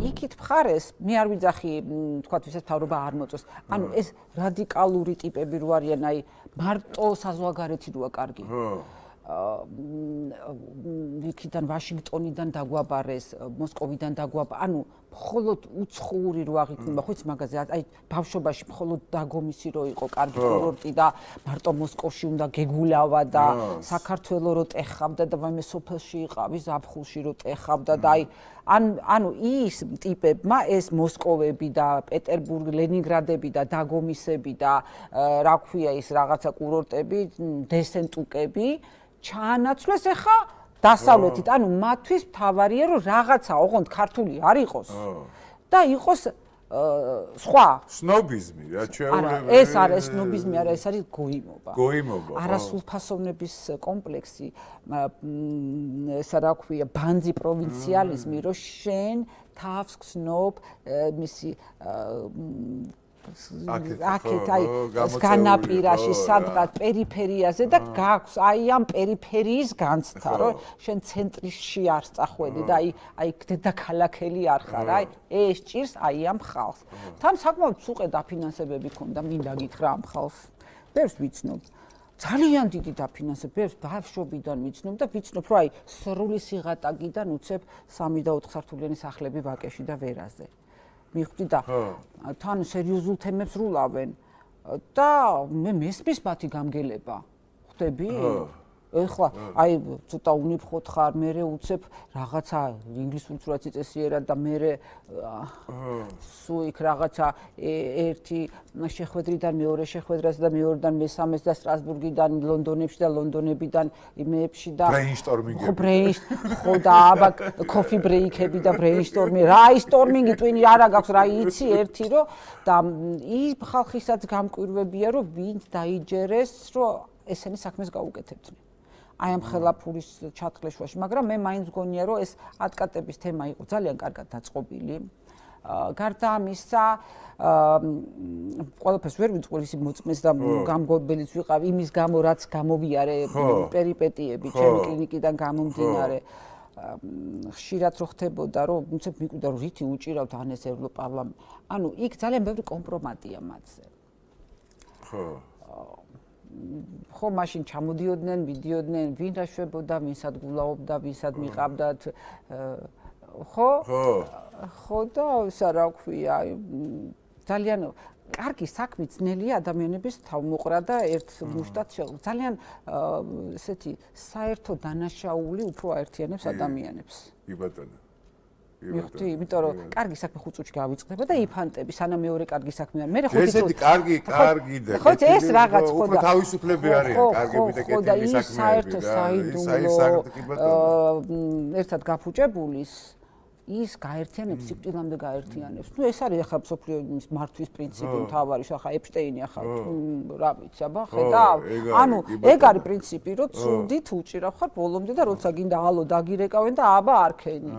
იქით მხარეს მე არ ვიძახი თქვათ ვისაც თავრობა არ მოწოს. ანუ ეს რადიკალური ტიპები რო არიან, აი მარტო საზღვარგარეთი როა კარგი. იქიდან ვაშინგტონიდან დაგვაბარეს, მოსკოვიდან ანუ მხოლოდ უცხოური რო აღიქმება, ხო იცი მაგაზე, აი ბავშვობაში მხოლოდ დაგომისი რო იყო კარგი კურორტი და მარტო მოსკოვში უნდა გეგულავა და საქართველოს რო ტეხავდა და ვაიმე სოფელში იყავი ზაფხულში რო ტეხავდა და აი ანუ ის ტიპებმა ეს მოსკოვები და პეტერბურგი, ლენინგრადები და დაგომისები და რა ქვია ის რაღაცა კურორტები, დესენტუკები ჩაანაცვლეს ახლა დასავლეთით, ანუ მათთვის მთავარია რომ რაღაცა ოღონდ ქართული არ იყოს და იყოს სხვა სნობიზმი რა ჩვეულებრივი ეს არის სნობიზმი არა ეს არის გოიმობა არასრულფასოვნების კომპლექსი ესა რა ქვია ბანძი პროვინციალიზმი რომ შენ თავს გსნობ მისი აქეთ აი განაპირაში სადღაც პერიფერიაზე და გაქვს აი ამ პერიფერიის განცდა რომ შენ ცენტრში არ წახვედი და აი დედაქალაქელი არ ხარ აი ეს ჭირს აი ამ ხალხს თან საკმაოდ სუყე დაფინანსებები ქონდა მინდა გითხრა ამ ხალხს ბევრს ვიცნობ ძალიან დიდი დაფინანსებები ბევრს ბავშვობიდან ვიცნობ და ვიცნობ რომ აი სრული სიღატაკიდან უცებ 3 და 4 სართულიანი სახლები ვაკეში და ვერაზე მიხვდი და თან სერიოზულ თემებს რულავენ და მე მესმის მათი გამგელება ხვდები ეხლა აი ცოტა უნიფხოთ ხარ მე უცებ რაღაცა ინგლისურიც რაც იწესიერად და მე სულ იქ რაღაცა ერთი შეხვედრიდან მეორე შეხვედრას და მეორედან მესამეს და სტრასბურგიდან ლონდონებში და ლონდონებიდან იმეებში და ბრეინსტორმინგები ხო და აბა კოფი ბრეიკები და ბრეინსტორმი რა ისტორმინგი ტვინი არა გაქვს რა იცი ერთი რომ და ის ხალხისაც გამკვირვებია რომ ვინც დაიჯერეს რომ ესენი საქმეს გაუკეთებდნენ აი ამ ხელაფურის ჩათხრეშვაში, მაგრამ მე მაინც გონია რომ ეს ატკატების თემა იყო ძალიან კარგად დაწყობილი. გარდა ამისა, ყველაფერს ვერ ვიწყვილ ისი მოწმეს და გამგობელიც ვიყავ იმის გამო რაც გამოვიარე პერიპეტიები ჩემი კლინიკიდან გამომდინარე. ხშირად რო ხდებოდა რომ უცებ მიკვდა რომ რითი უჭირავთ ან ეს ევროპარლამენტი. ანუ იქ ძალიან ბევრი კომპრომატია მათზე. ხო მაშინ ჩამოდიოდნენ, ვიდიოდნენ, ვინ რაშვებოდა, ვინსად გულაობდა, ვინსად მიყავდათ. ხო და ისა რა ქვია, ძალიან კარგი საქმე ძნელია ადამიანების თავმოყრა და ერთ მუშტად ძალიან ესეთი საერთო დანაშაული უფრო აერთიანებს ადამიანებს. კი ბატონო. მიხდი, იმიტომ რომ კარგი საქმე 5 წუთში გავიწყდება და იფანტები, სანამ მეორე კარგი საქმე არ. მე ხო ესეთი კარგი და ხო ეს რაღაც ხო და თავისუფლები არიან, კარგები და კეთილი საქმეები და საერთო ერთად გაფუჭებულის ის გაერთიანებს სიკვდილამდე გაერთიანებს. ნუ ეს არის ახლა მსოფლიოს მართვის პრინციპი მთავარი, ახლა ეპშტეინი ახლა რა ვიცი, აბა ხედავ. ანუ ეგ არის პრინციპი, რომ ცუდით უჭირავ ხარ ბოლომდე და როცა გინდა ალო დაგირეკავენ და აბა არქენი.